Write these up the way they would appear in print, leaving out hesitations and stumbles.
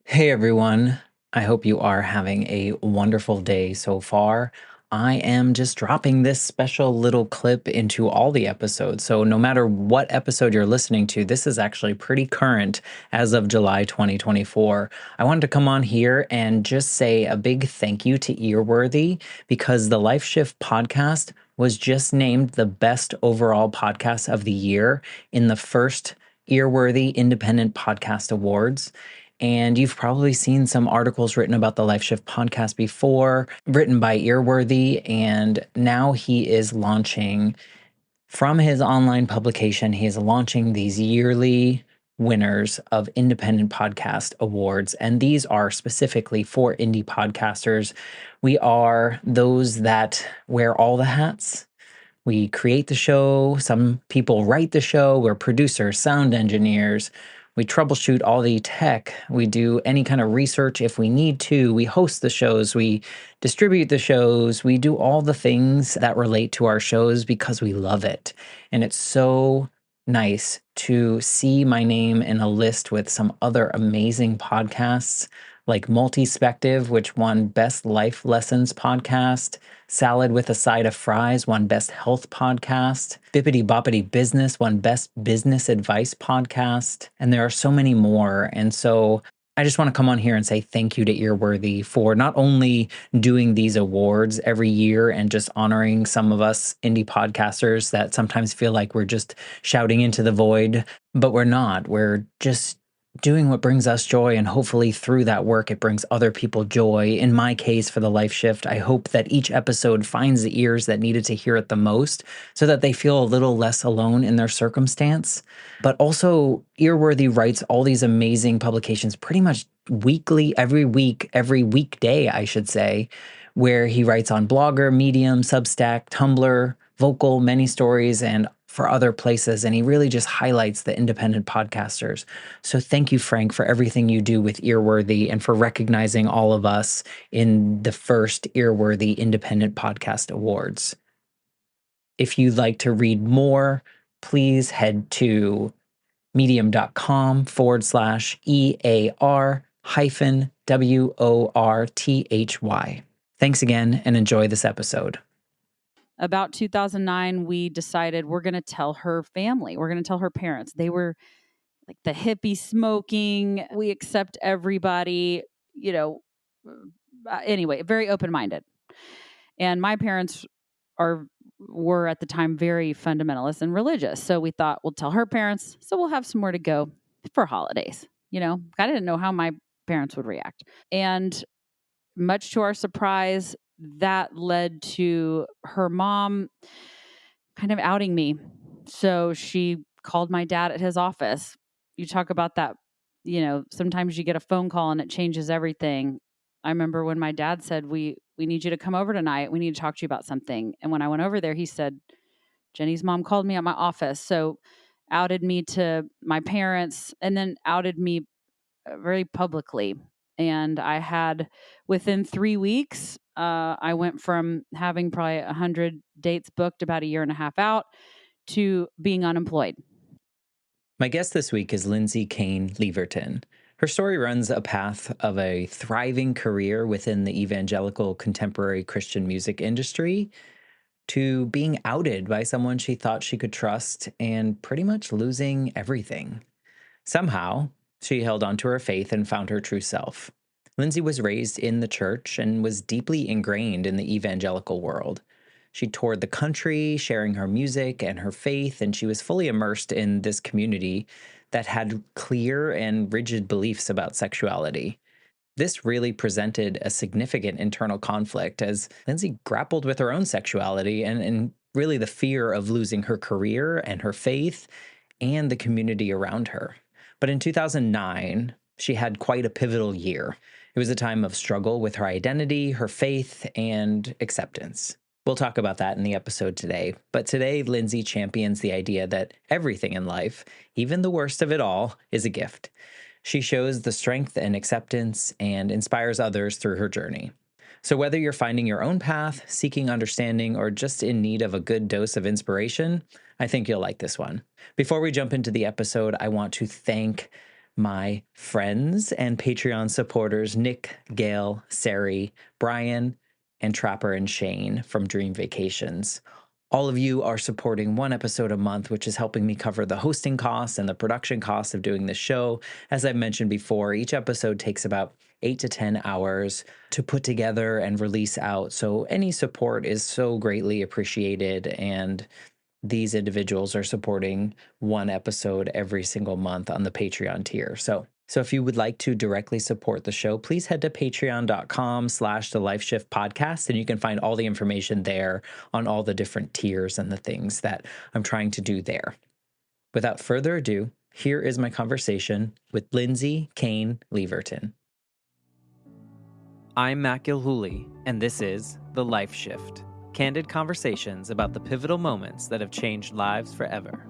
Hey everyone, I hope you are having a wonderful day so far. I am just dropping this special little clip into all the episodes. So, no matter what episode you're listening to, this is actually pretty current as of July 2024. I wanted to come on here and just say a big thank you to Earworthy because the Life Shift podcast was just named the best overall podcast of the year in the first Earworthy Independent Podcast Awards. And you've probably seen some articles written about the Life Shift podcast before, written by Earworthy. And now he is launching from his online publication, he is launching these yearly winners of independent podcast awards. And these are specifically for indie podcasters. We are those that wear all the hats. We create the show. Some people write the show. We're producers, sound engineers. We troubleshoot all the tech. We do any kind of research if we need to. We host the shows. We distribute the shows. We do all the things that relate to our shows because we love it. And it's so nice to see my name in a list with some other amazing podcasts like Multispective, which won Best Life Lessons Podcast. Salad with a Side of Fries won Best Health Podcast. Bippity Boppity Business won Best Business Advice Podcast. And there are so many more. And so I just want to come on here and say thank you to Earworthy for not only doing these awards every year and just honoring some of us indie podcasters that sometimes feel like we're just shouting into the void, but we're not. We're just doing what brings us joy, and hopefully through that work it brings other people joy. In my case, for the Life Shift, I hope that each episode finds the ears that needed to hear it the most so that they feel a little less alone in their circumstance. But also, Earworthy writes all these amazing publications pretty much weekly, every week, every weekday, I should say, where he writes on Blogger, Medium, Substack, Tumblr, Vocal, Many Stories, and for other places. And he really just highlights the independent podcasters. So thank you, Frank, for everything you do with Earworthy and for recognizing all of us in the first Earworthy Independent Podcast Awards. If you'd like to read more, please head to medium.com/EAR hyphen WORTHY. Thanks again and enjoy this episode. About 2009, we decided we're going to tell her family. We're going to tell her parents. They were like the hippie smoking. We accept everybody, anyway, very open-minded. And my parents were at the time very fundamentalist and religious. So we thought we'll tell her parents, so we'll have somewhere to go for holidays. I didn't know how my parents would react. And much to our surprise, that led to her mom kind of outing me. So she called my dad at his office. You talk about that, sometimes you get a phone call and it changes everything. I remember when my dad said, we need you to come over tonight. We need to talk to you about something. And when I went over there, he said, Jenny's mom called me at my office. So outed me to my parents and then outed me very publicly. And I had, within 3 weeks, I went from having probably 100 dates booked about a year and a half out to being unemployed. My guest this week is Lindsey Leaverton. Her story runs a path of a thriving career within the evangelical contemporary Christian music industry to being outed by someone she thought she could trust and pretty much losing everything. Somehow, she held onto her faith and found her true self. Lindsey was raised in the church and was deeply ingrained in the evangelical world. She toured the country, sharing her music and her faith, and she was fully immersed in this community that had clear and rigid beliefs about sexuality. This really presented a significant internal conflict as Lindsey grappled with her own sexuality and really the fear of losing her career and her faith and the community around her. But in 2009, she had quite a pivotal year. It was a time of struggle with her identity, her faith, and acceptance. We'll talk about that in the episode today. But today, Lindsey champions the idea that everything in life, even the worst of it all, is a gift. She shows the strength and acceptance and inspires others through her journey. So whether you're finding your own path, seeking understanding, or just in need of a good dose of inspiration, I think you'll like this one. Before we jump into the episode, I want to thank my friends and Patreon supporters, Nick, Gail, Sari, Brian, and Trapper and Shane from Dream Vacations. All of you are supporting one episode a month, which is helping me cover the hosting costs and the production costs of doing this show. As I've mentioned before, each episode takes about 8 to 10 hours to put together and release out. So any support is so greatly appreciated. And these individuals are supporting one episode every single month on the Patreon tier. So if you would like to directly support the show, please head to patreon.com/the Life Shift podcast, and you can find all the information there on all the different tiers and the things that I'm trying to do there. Without further ado, here is my conversation with Lindsey Leaverton. I'm Matt Gilhooly, and this is The Life Shift. Candid conversations about the pivotal moments that have changed lives forever.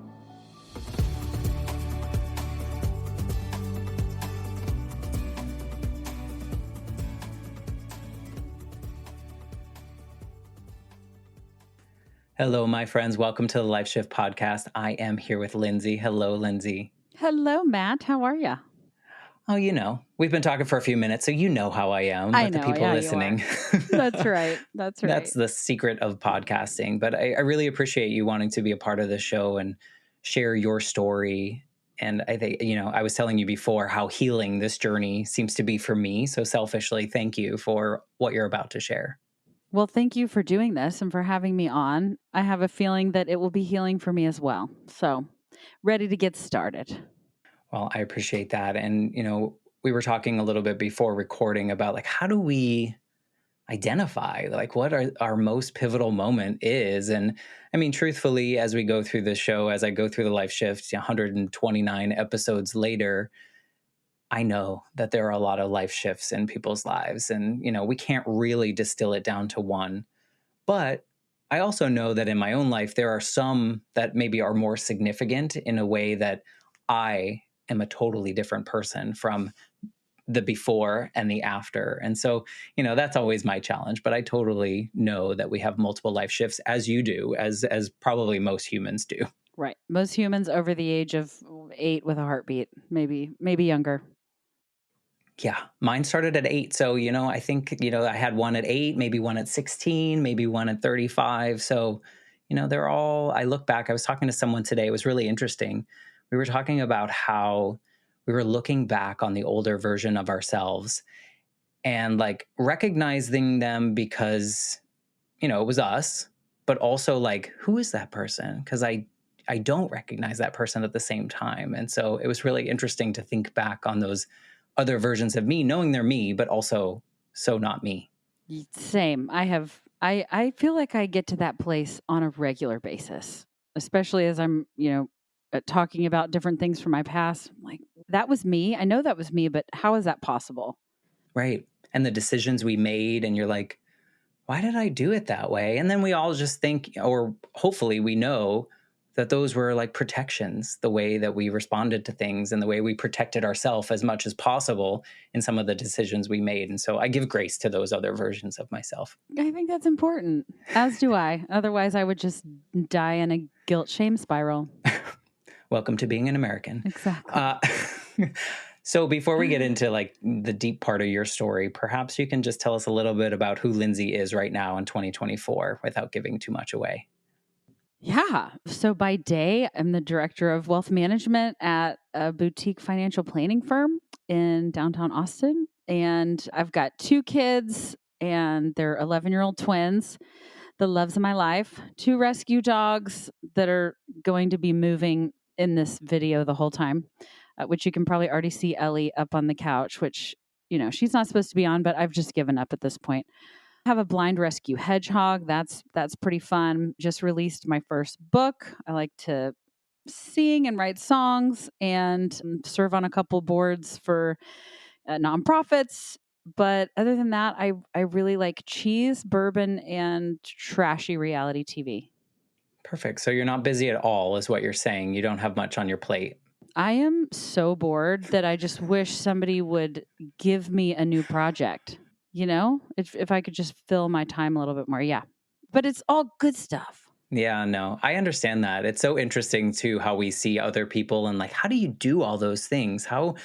Hello, my friends. Welcome to the Life Shift podcast. I am here with Lindsey. Hello, Lindsey. Hello, Matt. How are you? Oh, we've been talking for a few minutes, so you know how I am. I but know, the people listening. That's right. That's right. That's the secret of podcasting. But I really appreciate you wanting to be a part of the show and share your story. And I think, I was telling you before how healing this journey seems to be for me. So selfishly, thank you for what you're about to share. Well, thank you for doing this and for having me on. I have a feeling that it will be healing for me as well. So ready to get started. Well, I appreciate that. And, we were talking a little bit before recording about how do we identify what our most pivotal moment is. And I mean, truthfully, as we go through this show, as I go through the Life Shift 129 episodes later, I know that there are a lot of life shifts in people's lives. And, we can't really distill it down to one. But I also know that in my own life, there are some that maybe are more significant in a way that I am a totally different person from the before and the after. And so, that's always my challenge, but I totally know that we have multiple life shifts, as you do, as probably most humans do. Right. Most humans over the age of 8 with a heartbeat, maybe younger. Yeah, mine started at 8. So, I think, I had one at 8, maybe one at 16, maybe one at 35. So, they're all, I look back, I was talking to someone today, it was really interesting. We were talking about how we were looking back on the older version of ourselves and recognizing them because, it was us, but also who is that person? Because I don't recognize that person at the same time. And so it was really interesting to think back on those other versions of me, knowing they're me, but also so not me. Same. I feel like I get to that place on a regular basis, especially as I'm, talking about different things from my past. I'm like, that was me. I know that was me, but how is that possible? Right. And the decisions we made, and you're like, why did I do it that way? And then we all just think, or hopefully we know that those were protections, the way that we responded to things and the way we protected ourselves as much as possible in some of the decisions we made. And so I give grace to those other versions of myself. I think that's important, as do I. Otherwise, I would just die in a guilt shame spiral. Welcome to being an American. Exactly. So before we get into the deep part of your story, perhaps you can just tell us a little bit about who Lindsey is right now in 2024 without giving too much away. Yeah. So by day, I'm the director of wealth management at a boutique financial planning firm in downtown Austin. And I've got 2 kids, and they're 11-year-old twins, the loves of my life, 2 rescue dogs that are going to be moving in this video the whole time, which you can probably already see Ellie up on the couch, which, she's not supposed to be on, but I've just given up at this point. Have a blind rescue hedgehog. That's pretty fun. Just released my first book. I like to sing and write songs and serve on a couple boards for nonprofits. But other than that, I really like cheese, bourbon, and trashy reality TV. Perfect. So you're not busy at all, is what you're saying. You don't have much on your plate. I am so bored that I just wish somebody would give me a new project. If I could just fill my time a little bit more. Yeah. But it's all good stuff. Yeah, no, I understand that. It's so interesting too how we see other people and like, how do you do all those things? How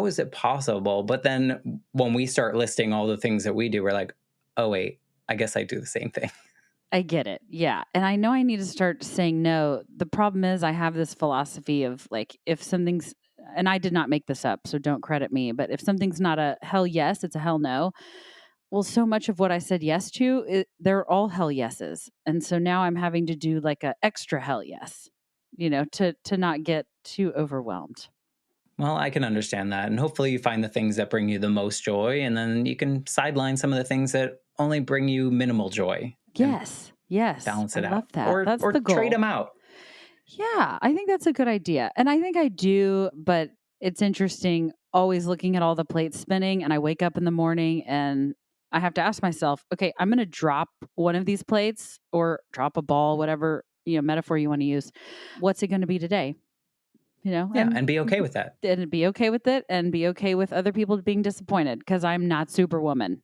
is it possible? But then when we start listing all the things that we do, we're like, oh wait, I guess I do the same thing. I get it. Yeah. And I know I need to start saying no. The problem is I have this philosophy of like, if something's, and I did not make this up, so don't credit me, but if something's not a hell yes, it's a hell no. Well, so much of what I said yes to, they're all hell yeses. And so now I'm having to do like a extra hell yes, to not get too overwhelmed. Well, I can understand that. And hopefully you find the things that bring you the most joy. And then you can sideline some of the things that only bring you minimal joy and Yes. Yes. balance I it out. love that. That's Or the trade goal. them out. Yeah, I think that's a good idea. And I think I do, but it's interesting always looking at all the plates spinning. And I wake up in the morning and I have to ask myself, okay, I'm going to drop one of these plates or drop a ball, whatever, metaphor you want to use. What's it going to be today? Yeah. And be okay with that. And be okay with it and be okay with other people being disappointed because I'm not Superwoman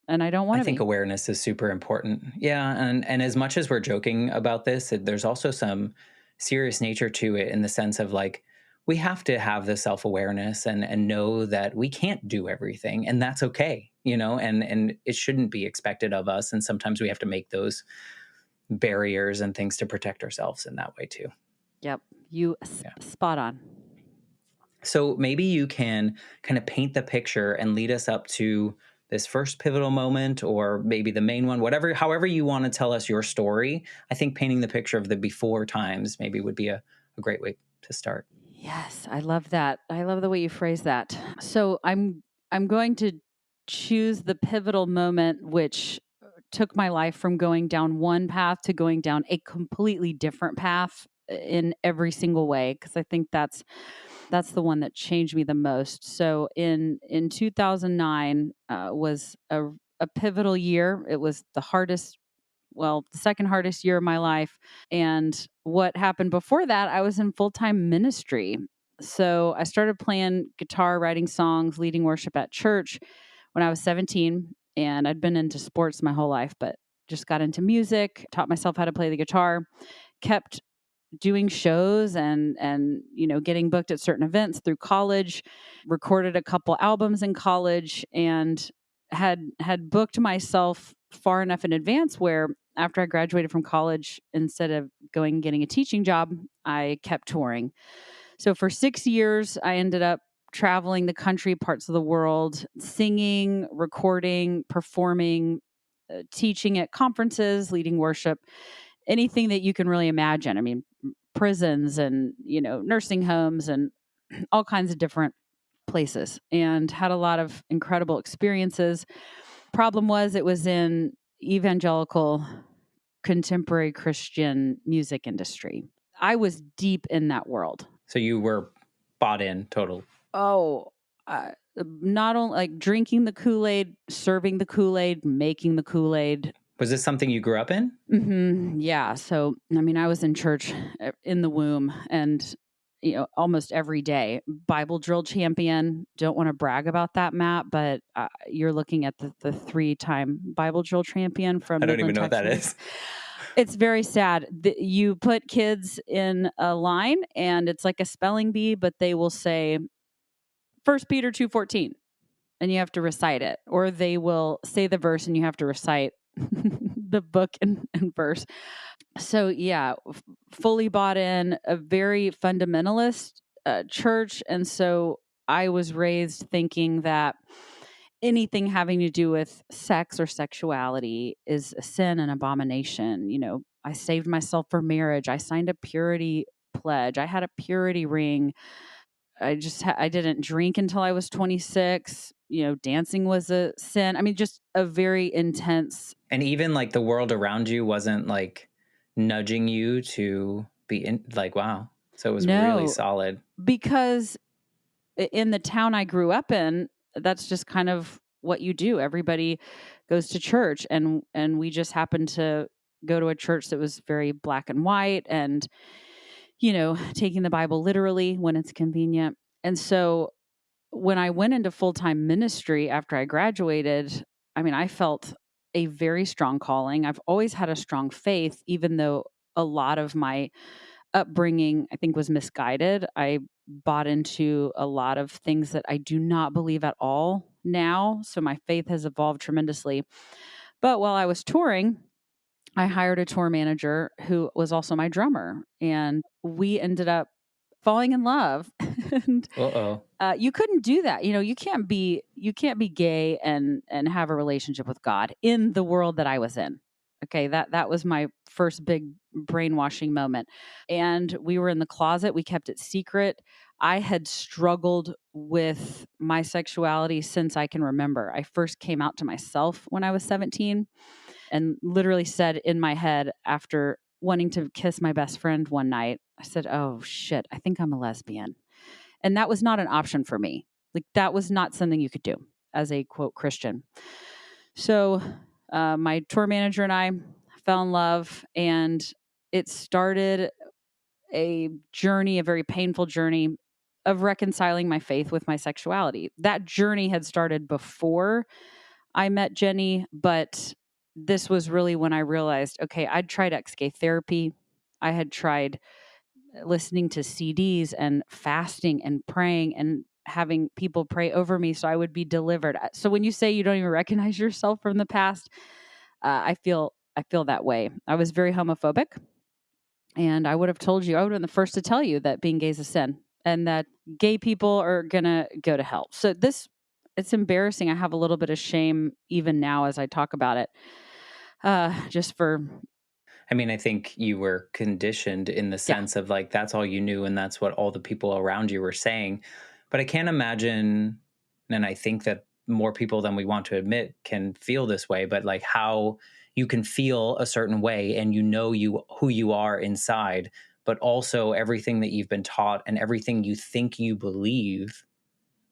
and I don't I want to think be. awareness is super important. Yeah, and as much as we're joking about this, there's also some serious nature to it in the sense of like we have to have the self-awareness and know that we can't do everything and that's okay, and it shouldn't be expected of us and sometimes we have to make those barriers and things to protect ourselves in that way too. Yep. You Yeah. spot on. So maybe you can kind of paint the picture and lead us up to this first pivotal moment or maybe the main one, whatever, however you want to tell us your story. I think painting the picture of the before times maybe would be a great way to start. Yes, I love that. I love the way you phrase that. So I'm going to choose the pivotal moment which took my life from going down one path to going down a completely different path in every single way because I think that's the one that changed me the most. So in 2009 was a pivotal year. It was the second hardest year of my life. And what happened before that, I was in full time ministry. So I started playing guitar, writing songs, leading worship at church when I was 17. And I'd been into sports my whole life, but just got into music, taught myself how to play the guitar, kept doing shows and getting booked at certain events through college, recorded a couple albums in college, and had booked myself far enough in advance where after I graduated from college, instead of going and getting a teaching job, I kept touring. So for 6 years I ended up traveling the country, parts of the world, singing, recording, performing, teaching at conferences, leading worship, anything that you can really imagine. I mean, prisons and, nursing homes and all kinds of different places, and had a lot of incredible experiences. Problem was it was in evangelical contemporary Christian music industry. I was deep in that world. So you were bought in total. Oh, not only like drinking the Kool-Aid, serving the Kool-Aid, making the Kool-Aid. Was this something you grew up in? Yeah. So, I mean, I was in church in the womb and, almost every day. Bible drill champion. Don't want to brag about that, Matt, but you're looking at the 3-time Bible drill champion from I don't even Midland, know what that Texas. is. It's very sad. You put kids in a line and it's like a spelling bee, but they will say 1 Peter 2:14 and you have to recite it, or they will say the verse and you have to recite the book and verse. So yeah, fully bought in, a very fundamentalist church. And so I was raised thinking that anything having to do with sex or sexuality is a sin and abomination. I saved myself for marriage. I signed a purity pledge. I had a purity ring. I didn't drink until I was 26. Dancing was a sin. I mean, just a very intense. And even like the world around you wasn't like nudging you to be in like, wow. So it was really No, solid. because in the town I grew up in, that's just kind of what you do. Everybody goes to church, and we just happened to go to a church that was very black and white, and taking the Bible literally when it's convenient. And so when I went into full-time ministry after I graduated, I mean, I felt a very strong calling. I've always had a strong faith, even though a lot of my upbringing, I think, was misguided. I bought into a lot of things that I do not believe at all now. So my faith has evolved tremendously. But while I was touring, I hired a tour manager who was also my drummer, and we ended up falling in love. And Uh-oh. you couldn't do that. You can't be gay and have a relationship with God in the world that I was in. Okay, that was my first big brainwashing moment. And we were in the closet. We kept it secret. I had struggled with my sexuality since I can remember. I first came out to myself when I was 17 and literally said in my head after wanting to kiss my best friend one night, I said, "Oh shit, I think I'm a lesbian." And that was not an option for me. Like, that was not something you could do as a quote Christian. So my tour manager and I fell in love, and it started a journey, a very painful journey of reconciling my faith with my sexuality. That journey had started before I met Jenny, but this was really when I realized, okay, I'd tried ex-gay therapy. I had tried listening to CDs and fasting and praying and having people pray over me so I would be delivered. So when you say you don't even recognize yourself from the past, I feel that way. I was very homophobic, and I would have told you, I would have been the first to tell you that being gay is a sin and that gay people are gonna go to hell. So it's embarrassing. I have a little bit of shame even now as I talk about it. Just for I mean, I think you were conditioned in the yeah, sense of like that's all you knew and that's what all the people around you were saying. But I can't imagine, and I think that more people than we want to admit can feel this way, but like how you can feel a certain way and you know you who you are inside, but also everything that you've been taught and everything you think you believe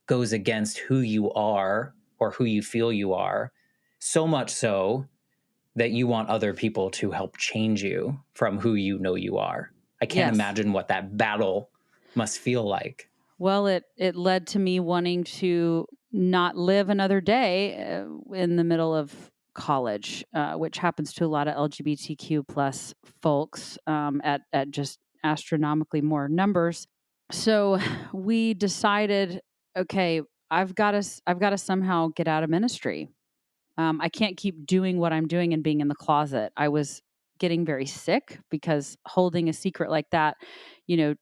goes against who you are or who you feel you are. So much so that you want other people to help change you from who you know you are. I can't yes. imagine what that battle must feel like. Well, it led to me wanting to not live another day in the middle of college, which happens to a lot of LGBTQ plus folks at just astronomically more numbers. So we decided, okay, I've got to somehow get out of ministry. I can't keep doing what I'm doing and being in the closet. I was getting very sick because holding a secret like that,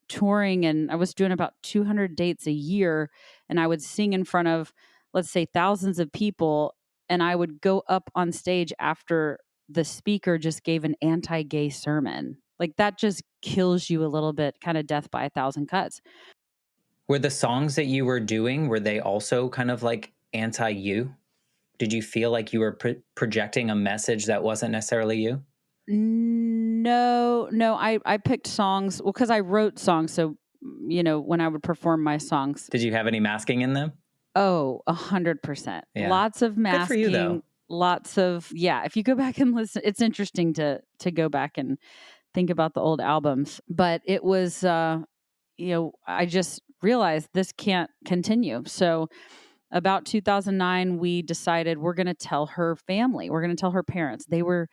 touring, and I was doing about 200 dates a year, and I would sing in front of, let's say, thousands of people, and I would go up on stage after the speaker just gave an anti-gay sermon. Like, that just kills you a little bit, kind of death by a thousand cuts. Were the songs that you were doing, were they also kind of like anti you? Did you feel like you were projecting a message that wasn't necessarily you? No, no, I picked songs, well, because I wrote songs. So, when I would perform my songs, Did you have any masking in them? oh, 100%. Yeah. Lots of Good for you though. masking, lots of, yeah. If you go back and listen, it's interesting to go back and think about the old albums. But it was, I just realized this can't continue. So about 2009, we decided we're going to tell her family, we're going to tell her parents. They were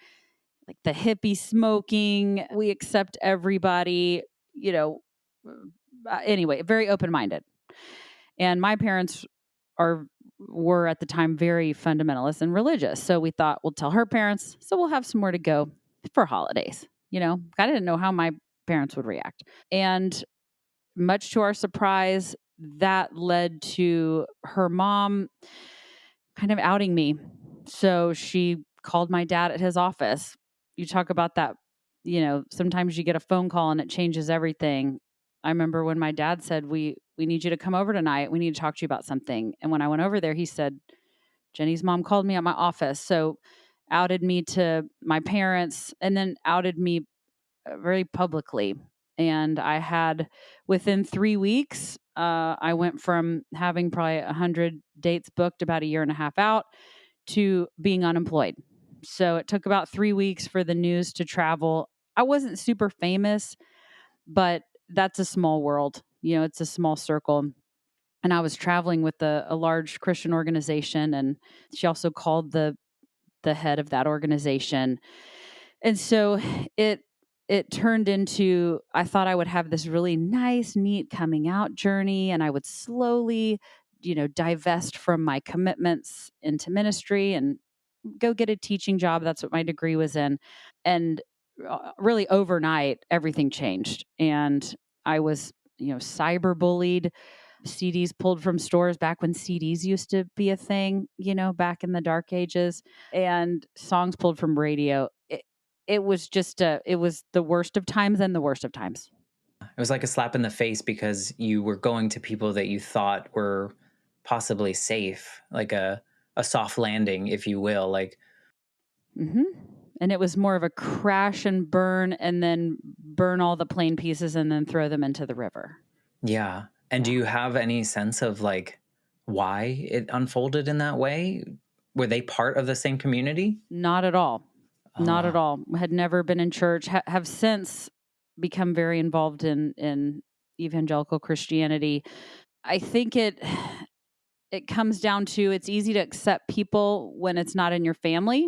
like the hippie smoking. We accept everybody, you know. Anyway, very open minded. And my parents were at the time very fundamentalist and religious. So we thought we'll tell her parents, so we'll have somewhere to go for holidays. I didn't know how my parents would react. And much to our surprise, that led to her mom kind of outing me. So she called my dad at his office. You talk about that, sometimes you get a phone call and it changes everything. I remember when my dad said, "We need you to come over tonight. We need to talk to you about something." And when I went over there, he said, "Jenny's mom called me at my office." So outed me to my parents and then outed me very publicly. And I had, within 3 weeks, I went from having probably 100 dates booked about a year and a half out to being unemployed. So it took about 3 weeks for the news to travel. I wasn't super famous, but that's a small world. It's a small circle. And I was traveling with a large Christian organization, and she also called the the head of that organization. And so it turned into, I thought I would have this really nice, neat coming out journey, and I would slowly, divest from my commitments into ministry and go get a teaching job. That's what my degree was in. And really overnight, everything changed. And I was, cyberbullied, CDs pulled from stores back when CDs used to be a thing, back in the dark ages, and songs pulled from radio. It was just it was the worst of times and the worst of times. It was like a slap in the face because you were going to people that you thought were possibly safe, like a soft landing, if you will. Like, hmm And it was more of a crash and burn, and then burn all the plain pieces and then throw them into the river. yeah. And do Yeah. you have any sense of like why it unfolded in that way? Were they part of the same community? Not at all. Oh, Not at wow. all. Had never been in church. Have since become very involved in evangelical Christianity. I think it comes down to, it's easy to accept people when it's not in your family,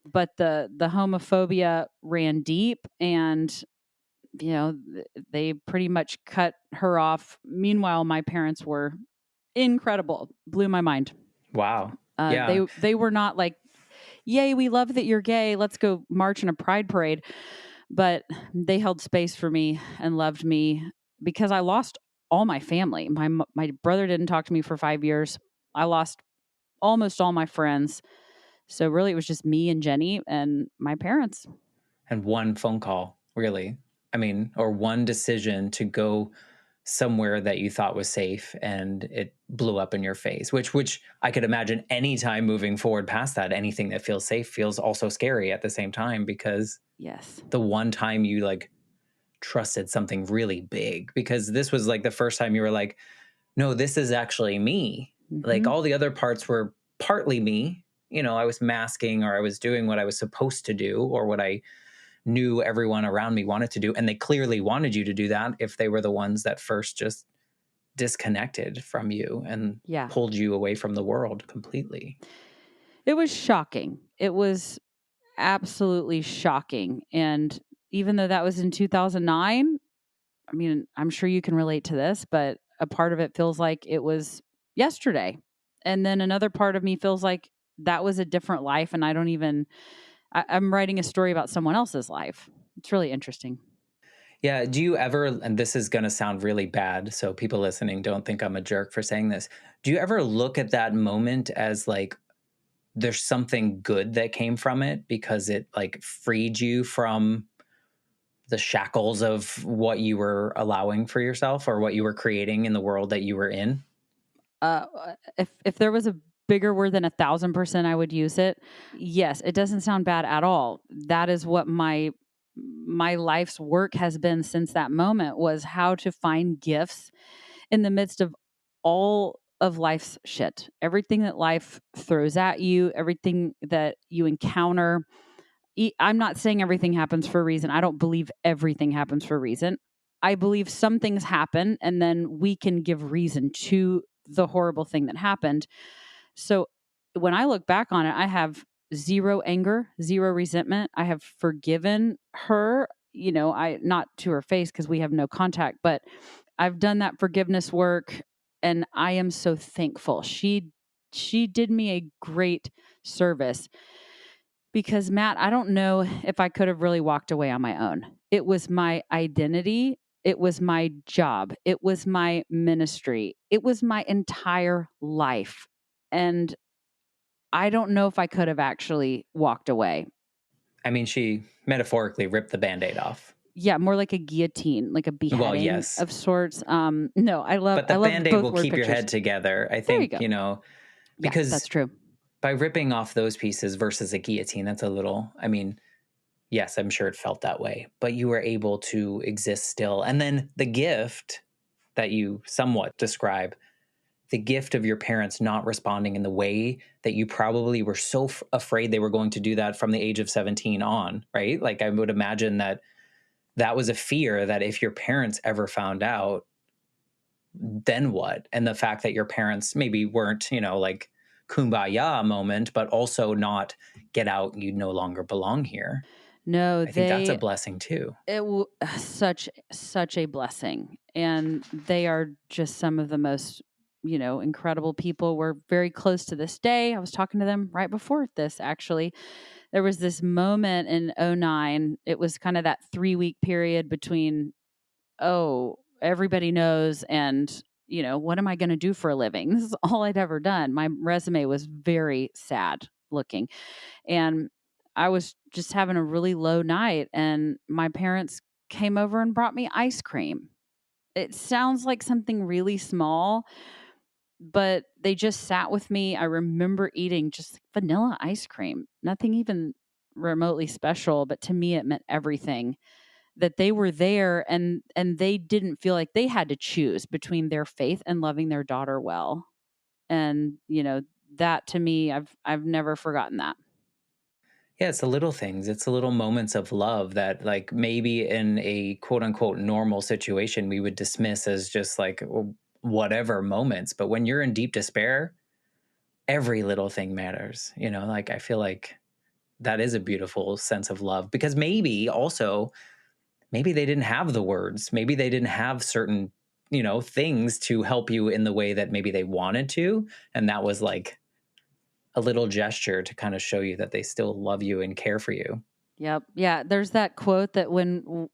but the homophobia ran deep, and they pretty much cut her off. Meanwhile, my parents were incredible. Blew my mind. Wow. They Yeah. they were not like, "Yay, we love that you're gay. Let's go march in a pride parade." But they held space for me and loved me because I lost all my family. My brother didn't talk to me for 5 years. I lost almost all my friends. So really, it was just me and Jenny and my parents. And one phone call, really. I mean, or one decision to go somewhere that you thought was safe and it blew up in your face, which I could imagine anytime moving forward past that, anything that feels safe feels also scary at the same time, because Yes. the one time you like trusted something really big, because this was like the first time you were like, no, this is actually me. Like hmm all the other parts were partly me. I was masking, or I was doing what I was supposed to do, or what I knew everyone around me wanted to do. And they clearly wanted you to do that if they were the ones that first just disconnected from you and Yeah. pulled you away from the world completely. It was shocking. It was absolutely shocking. And even though that was in 2009, I mean, I'm sure you can relate to this, but a part of it feels like it was yesterday. And then another part of me feels like that was a different life. And I'm writing a story about someone else's life. It's really interesting. Yeah. Do you ever, and this is going to sound really bad, so people listening don't think I'm a jerk for saying this. Do you ever look at that moment as like, there's something good that came from it because it like freed you from the shackles of what you were allowing for yourself or what you were creating in the world that you were in? Uh, if there was a bigger word than 1,000%, I would use it. Yes, it doesn't sound bad at all. That is what my life's work has been since that moment, was how to find gifts in the midst of all of life's shit. Everything that life throws at you, everything that you encounter. I'm not saying everything happens for a reason. I don't believe everything happens for a reason. I believe some things happen and then we can give reason to the horrible thing that happened. So when I look back on it, I have zero anger, zero resentment. I have forgiven her, I not to her face because we have no contact, but I've done that forgiveness work, and I am so thankful. She did me a great service, because Matt, I don't know if I could have really walked away on my own. It was my identity, it was my job, it was my ministry, it was my entire life. And I don't know if I could have actually walked away. I mean, she metaphorically ripped the Band-Aid off. Yeah, more like a guillotine, like a Well, beheading yes. of sorts. No, I love But the I love Band-Aid both will word keep your pictures. head together. I There you think, go. Yeah, because that's true. by ripping off those pieces versus a guillotine, that's a little, I mean, yes, I'm sure it felt that way, but you were able to exist still. And then the gift that you somewhat describe, the gift of your parents not responding in the way that you probably were so afraid they were going to do that from the age of 17 on, right? Like I would imagine that that was a fear that if your parents ever found out, then what? And the fact that your parents maybe weren't, like kumbaya moment, but also not get out, you no longer belong here. No, I think that's a blessing too. such a blessing, and they are just some of the most, incredible people. We're very close to this day. I was talking to them right before this, actually. There was this moment in '09. It was kind of that 3-week period between, oh, everybody knows, and what am I going to do for a living? This is all I'd ever done. My resume was very sad looking, and I was just having a really low night, and my parents came over and brought me ice cream. It sounds like something really small, but they just sat with me. I remember eating just like vanilla ice cream, nothing even remotely special, but to me it meant everything, that they were there, and they didn't feel like they had to choose between their faith and loving their daughter well. And, that to me, I've never forgotten that. Yeah, it's the little things. It's the little moments of love that, like, maybe in a quote unquote normal situation, we would dismiss as just like whatever moments. But when you're in deep despair, every little thing matters. Like, I feel like that is a beautiful sense of love because maybe they didn't have the words. Maybe they didn't have certain, things to help you in the way that maybe they wanted to. And that was like a little gesture to kind of show you that they still love you and care for you. Yep. Yeah, there's that quote that when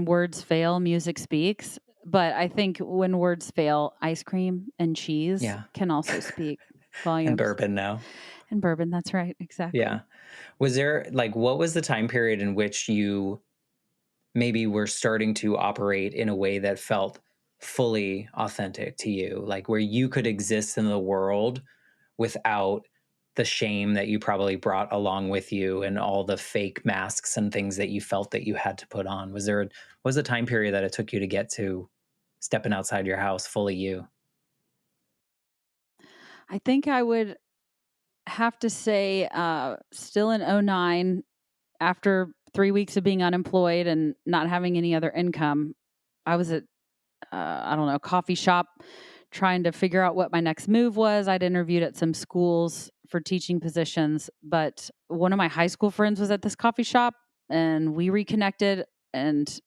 words fail, music speaks, but I think when words fail, ice cream and cheese Yeah. can also speak And volumes. bourbon now. And bourbon, that's right, Yeah. exactly. Was there, like, what was the time period in which you maybe were starting to operate in a way that felt fully authentic to you, like where you could exist in the world without the shame that you probably brought along with you and all the fake masks and things that you felt that you had to put on? Was a time period that it took you to get to stepping outside your house fully you? I think I would have to say, still in '09, after 3 weeks of being unemployed and not having any other income, I was at, I don't know, coffee shop trying to figure out what my next move was. I'd interviewed at some schools for teaching positions, but one of my high school friends was at this coffee shop, and we reconnected, and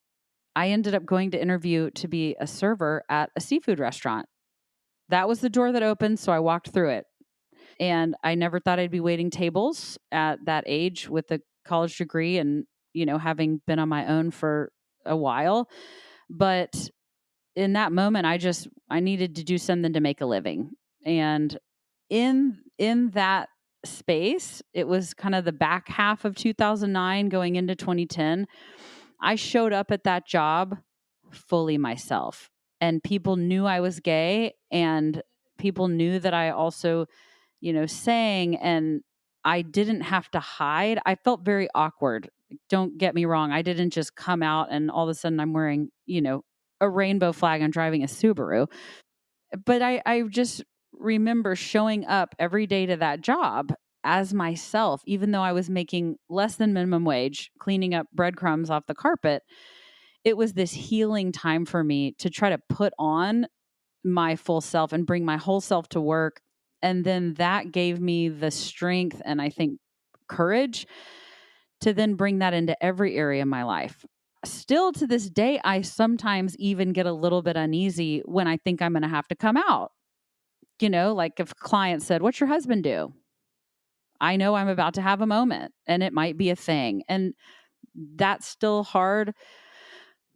I ended up going to interview to be a server at a seafood restaurant. That was the door that opened, so I walked through it. And I never thought I'd be waiting tables at that age with a college degree and, having been on my own for a while. But in that moment, I needed to do something to make a living. And in that space, it was kind of the back half of 2009 going into 2010. I showed up at that job fully myself, and people knew I was gay, and people knew that I also, sang, and I didn't have to hide. I felt very awkward. Don't get me wrong. I didn't just come out and all of a sudden I'm wearing, a rainbow flag and driving a Subaru. But I just remember showing up every day to that job as myself, even though I was making less than minimum wage, cleaning up breadcrumbs off the carpet. It was this healing time for me to try to put on my full self and bring my whole self to work. And then that gave me the strength and I think courage to then bring that into every area of my life. Still to this day, I sometimes even get a little bit uneasy when I think I'm going to have to come out. Like if a client said, "What's your husband do?" I know I'm about to have a moment and it might be a thing. And that's still hard.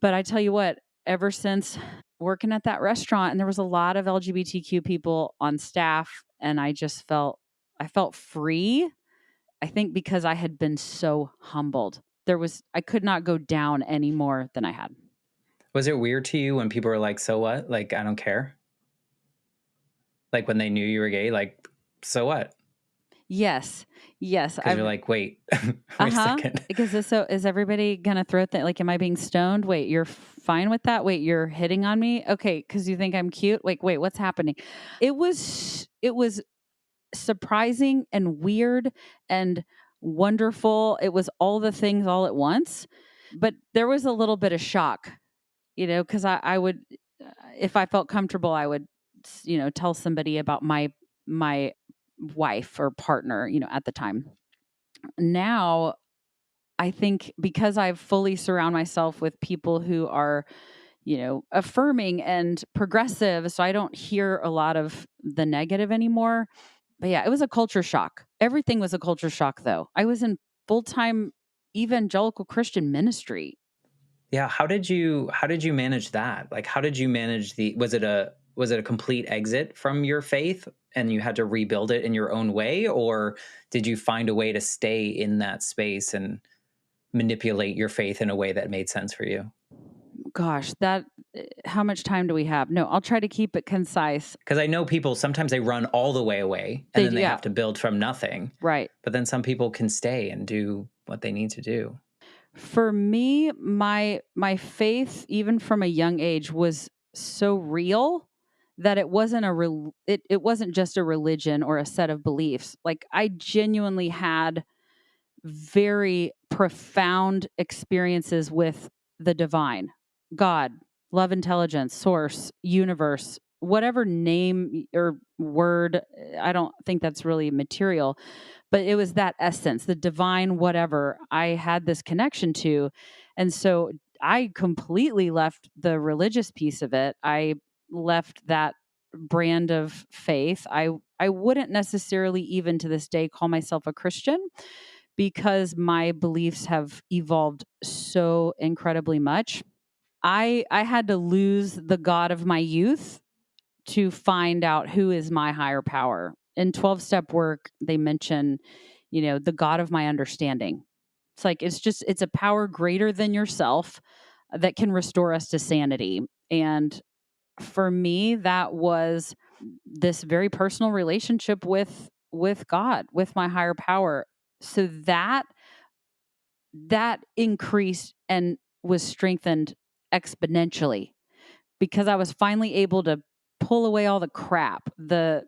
But I tell you what, ever since working at that restaurant, and there was a lot of LGBTQ people on staff, and I felt free. I think because I had been so humbled. I could not go down any more than I had. Was it weird to you when people were like, "So what? Like, I don't care." Like when they knew you were gay, like, "So what?" Yes. Yes. Because you're like, "Wait, wait a Uh-huh. second." Because so is everybody gonna throw that, like, am I being stoned? Wait, you're fine with that? Wait, you're hitting on me? Okay, because you think I'm cute? Wait, what's happening? It was surprising and weird and wonderful. It was all the things all at once. But there was a little bit of shock, because I would, if I felt comfortable, I would, tell somebody about my wife or partner, at the time. Now, I think because I've fully surround myself with people who are, affirming and progressive, so I don't hear a lot of the negative anymore. But yeah, it was a culture shock. Everything was a culture shock, though. I was in full-time evangelical Christian ministry. Yeah, how did you manage that? Like how did you manage was it a complete exit from your faith and you had to rebuild it in your own way, or did you find a way to stay in that space and manipulate your faith in a way that made sense for you? Gosh, how much time do we have? No, I'll try to keep it concise. Because I know people sometimes they run all the way away and They then do, they yeah, have to build from nothing. right. But then some people can stay and do what they need to do. For me, my faith, even from a young age, was so real that it wasn't just a religion or a set of beliefs. Like I genuinely had very profound experiences with the divine, God, love, intelligence, source, universe, whatever name or word. I don't think that's really material, but it was that essence, the divine, whatever I had this connection to. And so I completely left the religious piece of it. I left that brand of faith. I wouldn't necessarily even to this day call myself a Christian because my beliefs have evolved so incredibly much. I had to lose the God of my youth to find out who is my higher power. In 12-step work, they mention, the God of my understanding. It's like it's a power greater than yourself that can restore us to sanity. And for me, that was this very personal relationship with God, with my higher power. So that increased and was strengthened exponentially because I was finally able to pull away all the crap, the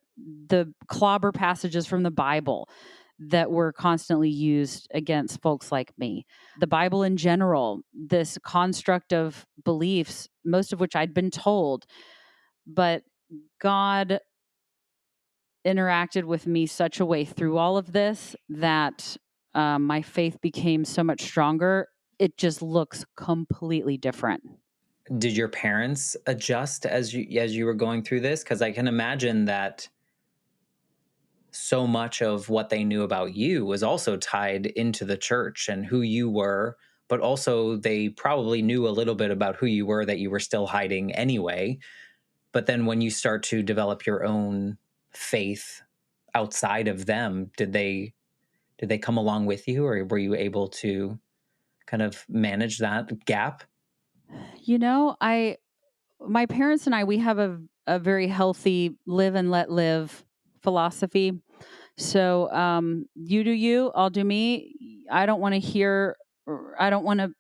clobber passages from the Bible that were constantly used against folks like me. The Bible in general, this construct of beliefs, most of which I'd been told, but God interacted with me such a way through all of this that my faith became so much stronger. It just looks completely different. Did your parents adjust as you were going through this? Because I can imagine that so much of what they knew about you was also tied into the church and who you were, but also they probably knew a little bit about who you were that you were still hiding anyway. But then when you start to develop your own faith outside of them, did they come along with you, or were you able to kind of manage that gap? I my parents and we have a very healthy live and let live philosophy. So you do you, I'll do me. I don't want to hear, I don't want to,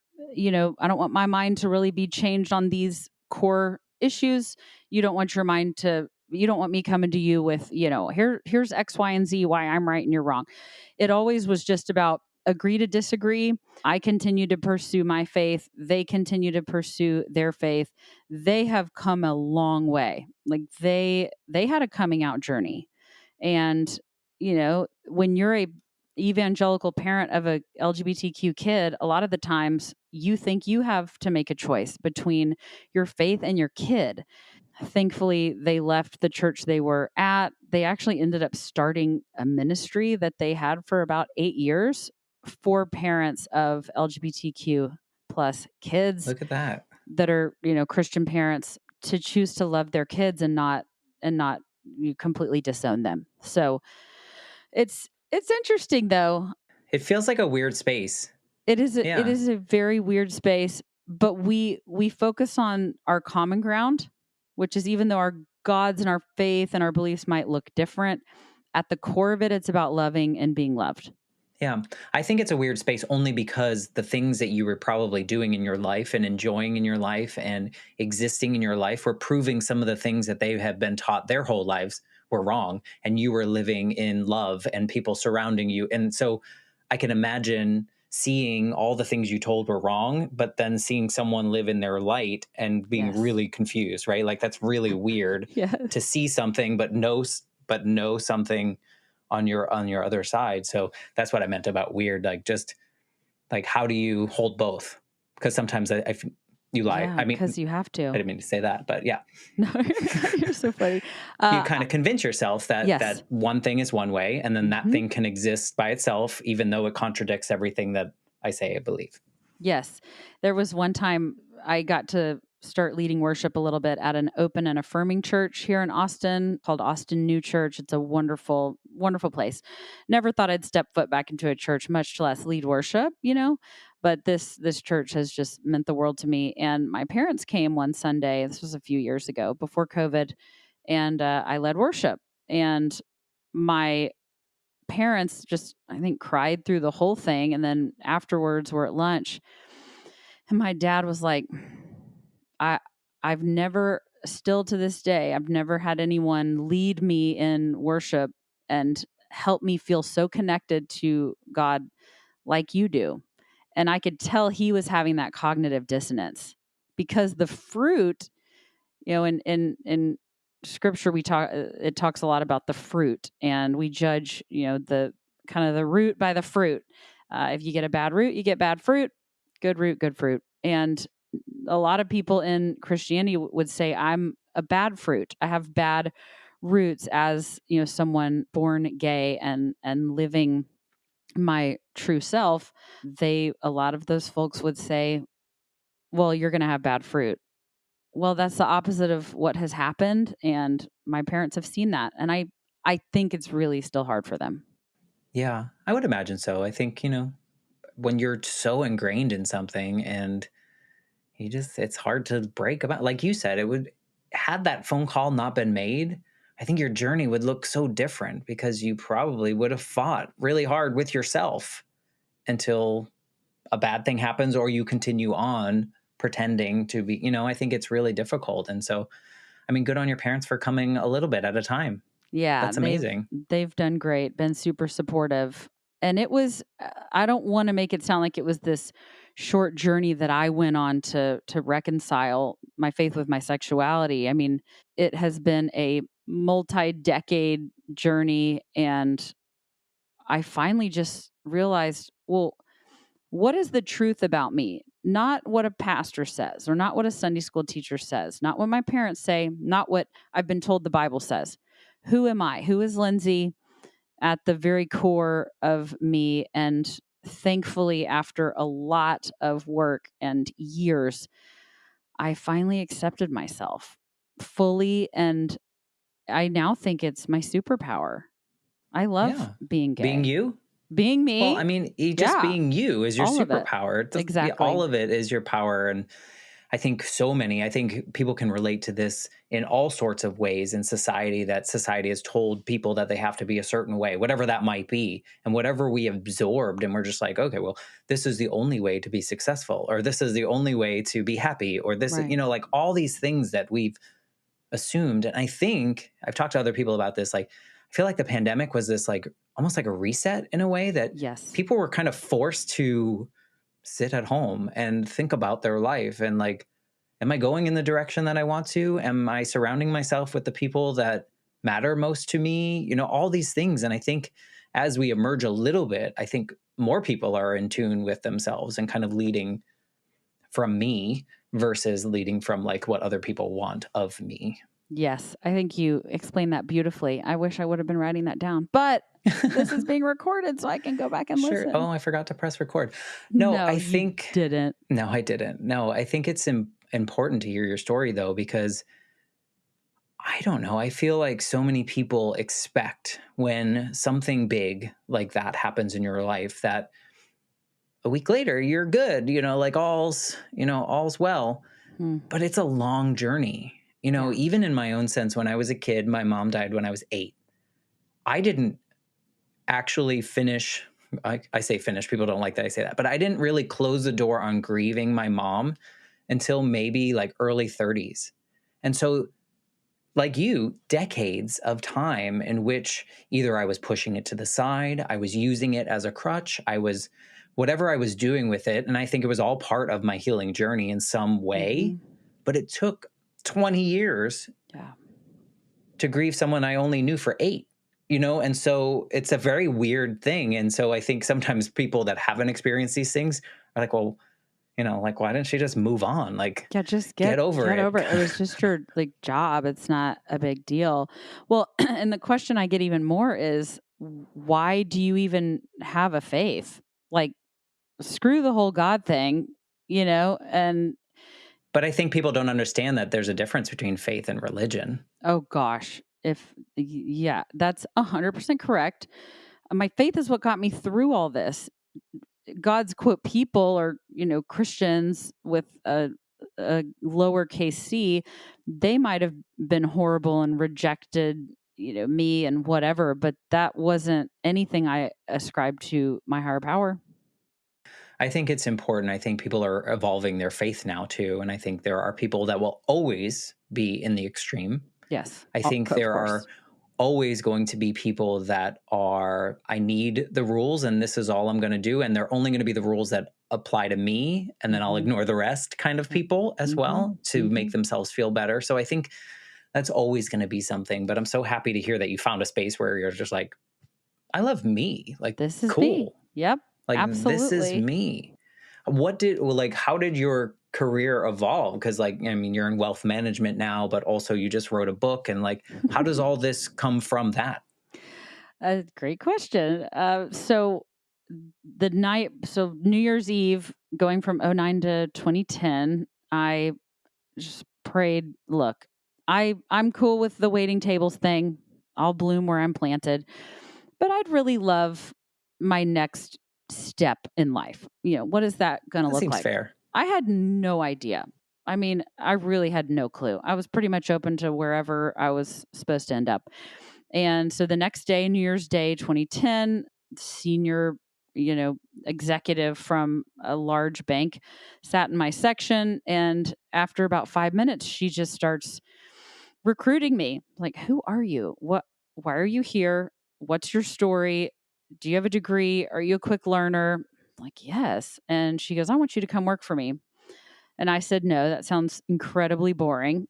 I don't want my mind to really be changed on these core issues. You don't want me coming to you with, here's X, Y, and Z, why I'm right and you're wrong. It always was just about agree to disagree. I continue to pursue my faith. They continue to pursue their faith. They have come a long way. Like they had a coming out journey. And when you're a evangelical parent of a LGBTQ kid, a lot of the times you think you have to make a choice between your faith and your kid. Thankfully, they left the church they were at. They actually ended up starting a ministry that they had for about 8 years for parents of LGBTQ plus kids Look at that. that are, Christian parents to choose to love their kids and not you completely disown them. So it's interesting though. It feels like a weird space. It Yeah. is a very weird space, but we focus on our common ground, which is even though our gods and our faith and our beliefs might look different, at the core of it, it's about loving and being loved. Yeah. I think it's a weird space only because the things that you were probably doing in your life and enjoying in your life and existing in your life were proving some of the things that they have been taught their whole lives were wrong. And you were living in love and people surrounding you. And so I can imagine seeing all the things you told were wrong, but then seeing someone live in their light and being Yes. really confused, right? Like that's really weird to Yes. see something, but know something on your other side. So that's what I meant about weird. Like, just like, how do you hold both? Because sometimes you lie. Yeah, I mean, because you have I to. didn't mean to say that, but yeah, No, you're so funny. you Uh, kind of convince yourself that yes. one thing is one way, and then that Mhm. thing can exist by itself, even though it contradicts everything that I say I believe. Yes. There was one time I got to start leading worship a little bit at an open and affirming church here in Austin called Austin New Church. It's a wonderful, wonderful place. Never thought I'd step foot back into a church, much less lead worship, you know. But this church has just meant the world to me. And my parents came one Sunday. This was a few years ago, before COVID, and I led worship. And my parents just, I think, cried through the whole thing. And then afterwards, we're at lunch, and my dad was like, I I've never, still to this day, I've never had anyone lead me in worship and help me feel so connected to God like you do. And I could tell he was having that cognitive dissonance, because the fruit, in scripture, we talk, it talks a lot about the fruit, and we judge, the kind of the root by the fruit. If you get a bad root, you get bad fruit. Good root, good fruit. And a lot of people in Christianity would say, I'm a bad fruit. I have bad roots as, someone born gay and living my true self. A lot of those folks would say, well, you're going to have bad fruit. Well, that's the opposite of what has happened, and my parents have seen that, and I think it's really still hard for them. Yeah, I would imagine so. I think, when you're so ingrained in something and it's hard to break about, like you said, it would, had that phone call not been made, I think your journey would look so different, because you probably would have fought really hard with yourself until a bad thing happens, or you continue on pretending to be, I think it's really difficult. And so, I mean, good on your parents for coming a little bit at a time. Yeah, That's they've amazing. they've done great, been super supportive. And it was, I don't want to make it sound like it was this short journey that I went on to reconcile my faith with my sexuality. I mean, it has been a multi-decade journey, and I finally just realized, well, what is the truth about me? Not what a pastor says, or not what a Sunday school teacher says, not what my parents say, not what I've been told the Bible says. Who am I? Who is Lindsey at the very core of me? And thankfully, after a lot of work and years, I finally accepted myself fully. And I now think it's my superpower. I love Yeah. being Being gay, you. being Well, me. I mean, just Yeah, being you is your all of it. superpower. Yeah, Exactly. all of it is your power. And I think people can relate to this in all sorts of ways in society, that society has told people that they have to be a certain way, whatever that might be. And whatever we absorbed, and we're just like, okay, well, this is the only way to be successful, or this is the only way to be happy, or this, Right. like all these things that we've assumed. And I think I've talked to other people about this. Like, I feel like the pandemic was this, like, almost like a reset in a way, that Yes. people were kind of forced to sit at home and think about their life and, like, am I going in the direction that I want to? Am I surrounding myself with the people that matter most to me? All these things. And I think as we emerge a little bit, I think more people are in tune with themselves and kind of leading from me versus leading from, like, what other people want of me. Yes, I think you explained that beautifully. I wish I would have been writing that down, but this is being recorded so I can go back and Sure. listen. Oh, I forgot to press record. No, No, I you think, didn't. no, I didn't. No, I think it's important to hear your story, though, because I don't know. I feel like so many people expect when something big like that happens in your life that a week later you're good, like all's well. Hmm. But it's a long journey. Yeah. Even in my own sense, when I was a kid, my mom died when I was 8. I didn't actually finish. I say finish. People don't like that I say that, but I didn't really close the door on grieving my mom until maybe like early 30s. And so, like you, decades of time in which either I was pushing it to the side, I was using it as a crutch, whatever I was doing with it. And I think it was all part of my healing journey in some way. Hmm. But it took 20 years Yeah. to grieve someone I only knew for 8. And so it's a very weird thing. And so I think sometimes people that haven't experienced these things are like, well, like, why didn't she just move on? Like, Yeah, just get over get it. over it. It was just your like job. It's not a big deal. Well, and the question I get even more is why do you even have a faith? Like screw the whole God thing, and But I think people don't understand that there's a difference between faith and religion. oh gosh, yeah, that's 100% correct. My faith is what got me through all this. God's quote people or Christians with a lowercase c, they might have been horrible and rejected me and whatever, but that wasn't anything I ascribed to my higher power. I think it's important. I think people are evolving their faith now too. And I think there are people that will always be in the extreme. Yes, I think of there are course. always going to be people that are, I need the rules and this is all I'm going to do. And they're only going to be the rules that apply to me. And then I'll Hmm. ignore the rest kind of Yep. people as Hmm. well to Hmm. make themselves feel better. So I think that's always going to be something. But I'm so happy to hear that you found a space where you're just like, I love me. Like, This is me. cool. Yep, Like, this is absolutely. me. How did your career evolve? Because, like, I mean, you're in wealth management now, but also you just wrote a book. And, like, how does all this come from that? A great question. So New Year's Eve, going from '09 to 2010, I just prayed, look, I'm cool with the waiting tables thing. I'll bloom where I'm planted. But I'd really love my next step in life. What is that going to That look seems like? fair. I had no idea. I mean, I really had no clue. I was pretty much open to wherever I was supposed to end up. And so the next day, New Year's Day, 2010, senior, executive from a large bank sat in my section. And after about 5 minutes, she just starts recruiting me. Like, who are you? Why are you here? What's your story? Do you have a degree? Are you a quick learner? I'm like, yes. And she goes, I want you to come work for me. And I said, no, that sounds incredibly boring.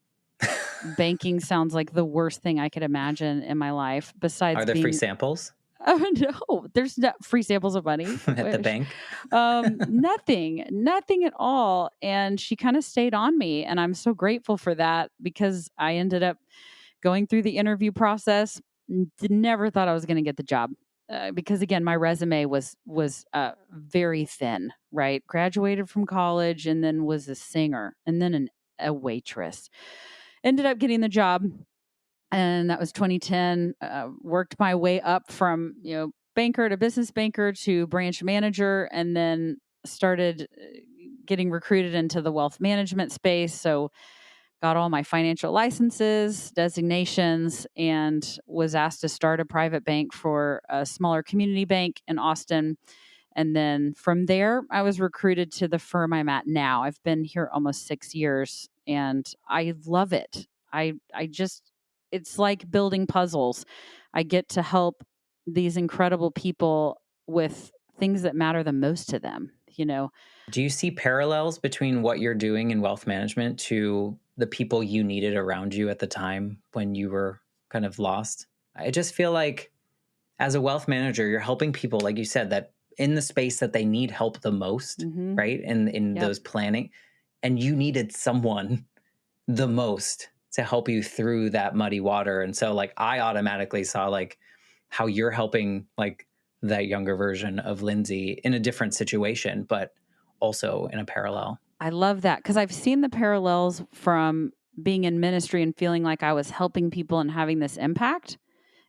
Banking sounds like the worst thing I could imagine in my life, Are besides there free being, samples oh no, there's not free samples of money. I at the wish. bank? Nothing at all. And she kind of stayed on me. And I'm so grateful for that because I ended up going through the interview process. Never thought I was going to get the job. Because again, my resume was very thin, right? Graduated from college and then was a singer and then a waitress. Ended up getting the job, and that was 2010. Worked my way up from banker to business banker to branch manager, and then started getting recruited into the wealth management space. So got all my financial licenses, designations, and was asked to start a private bank for a smaller community bank in Austin. And then from there, I was recruited to the firm I'm at now. I've been here almost 6 years and I love it. I just, it's like building puzzles. I get to help these incredible people with things that matter the most to them. Do you see parallels between what you're doing in wealth management to the people you needed around you at the time when you were kind of lost? I just feel like as a wealth manager, you're helping people, like you said, that in the space that they need help the most, Mm-hmm. right? In Yep. those planning. And you needed someone the most to help you through that muddy water. And so like I automatically saw like how you're helping like that younger version of Lindsey in a different situation, but also in a parallel. I love that because I've seen the parallels from being in ministry and feeling like I was helping people and having this impact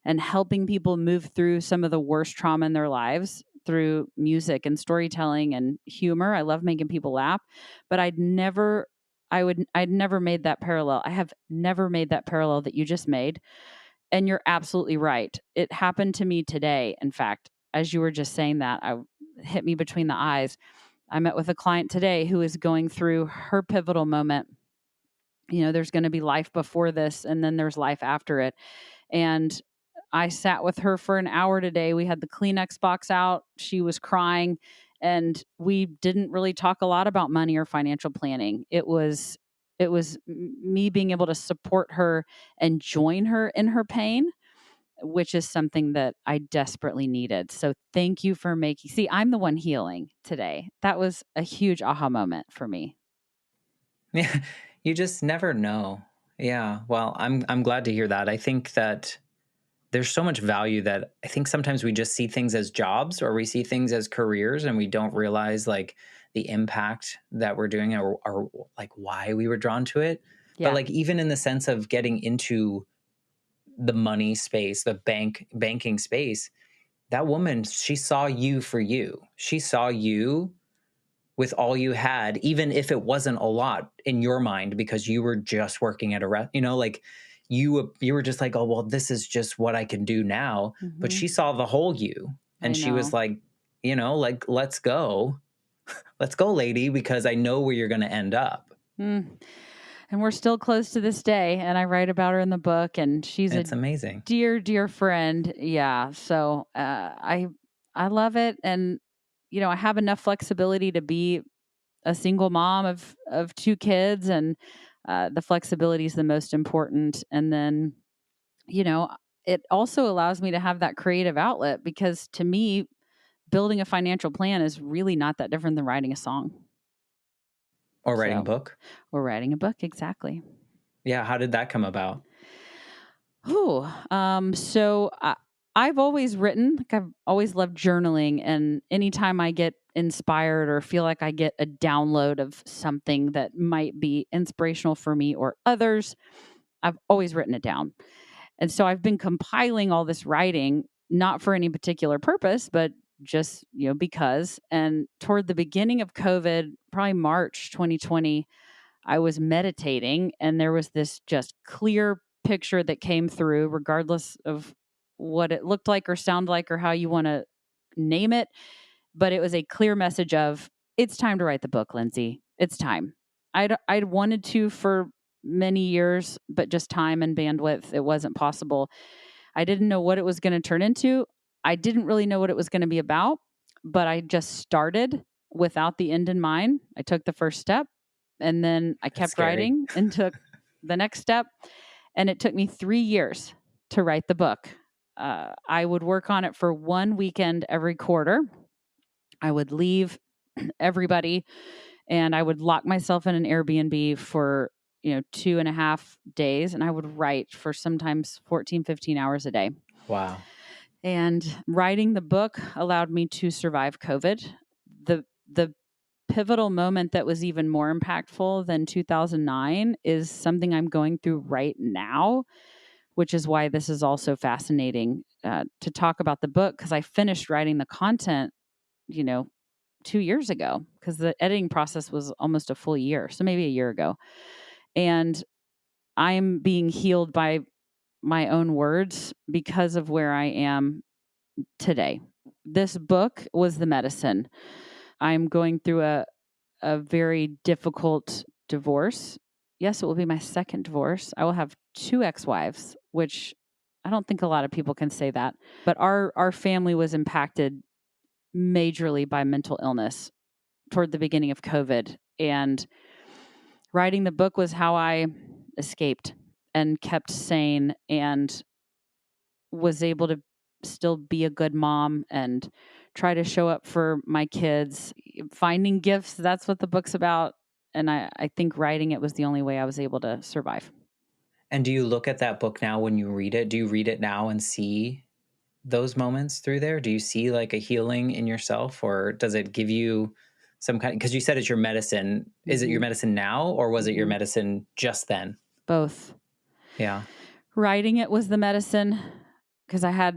and helping people move through some of the worst trauma in their lives through music and storytelling and humor. I love making people laugh, but I'd never made that parallel. I have never made that parallel that you just made. And you're absolutely right. It happened to me today. In fact, as you were just saying that, I hit me between the eyes. I met with a client today who is going through her pivotal moment. There's going to be life before this and then there's life after it. And I sat with her for an hour today. We had the Kleenex box out. She was crying and we didn't really talk a lot about money or financial planning. It was me being able to support her and join her in her pain. which is something that I desperately needed. So thank you for see, I'm the one healing today. That was a huge aha moment for me. Yeah, you just never know. Yeah. Well, I'm glad to hear that. I think that there's so much value that I think sometimes we just see things as jobs or we see things as careers and we don't realize like the impact that we're doing or like why we were drawn to it. But Yeah. like even in the sense of getting into the money space, the banking space, that woman, she saw you for you. She saw you with all you had, even if it wasn't a lot in your mind because you were just working at like you were just like, oh well, this is just what I can do now. But Mm-hmm. she saw the whole you, I and she was know. like, like let's go, lady, because I know where you're going to end up. Mm. And we're still close to this day. And I write about her in the book, and she's a It's amazing. dear, dear friend. Yeah. So I love it, and I have enough flexibility to be a single mom of two kids, and the flexibility is the most important. And then, you know, it also allows me to have that creative outlet because to me, building a financial plan is really not that different than writing a song. Or writing a So, book. or writing a book, exactly. Yeah, how did that come about? I've always written. Like I've always loved journaling, and anytime I get inspired or feel like I get a download of something that might be inspirational for me or others, I've always written it down. And so I've been compiling all this writing, not for any particular purpose, but just, because. And toward the beginning of COVID, probably March 2020, I was meditating and there was this just clear picture that came through, regardless of what it looked like or sounded like or how you want to name it. But it was a clear message of, it's time to write the book, Lindsey. It's time. I'd wanted to for many years, but just time and bandwidth, it wasn't possible. I didn't know what it was going to turn into. I didn't really know what it was going to be about, but I just started without the end in mind. I took the first step and then I That's kept scary. writing and took the next step. And it took me 3 years to write the book. I would work on it for one weekend every quarter. I would leave everybody and I would lock myself in an Airbnb for 2.5 days, and I would write for sometimes 14, 15 hours a day. Wow. And writing the book allowed me to survive COVID. The pivotal moment that was even more impactful than 2009 is something I'm going through right now, which is why this is also fascinating to talk about the book, because I finished writing the content, 2 years ago, because the editing process was almost a full year. So maybe a year ago. And I'm being healed by my own words because of where I am today. This book was the medicine. I'm going through a very difficult divorce. Yes, it will be my second divorce. I will have 2 ex-wives, which I don't think a lot of people can say that. But our family was impacted majorly by mental illness toward the beginning of COVID. And writing the book was how I escaped and kept sane and was able to still be a good mom and try to show up for my kids. Finding gifts, that's what the book's about. And I think writing it was the only way I was able to survive. And do you look at that book now when you read it? Do you read it now and see those moments through there? Do you see like a healing in yourself, or does it give you some kind, because you said it's your medicine. Is it your Mm-hmm. medicine now, or was it your Mm-hmm. medicine just then? Both. Yeah. Writing it was the medicine because I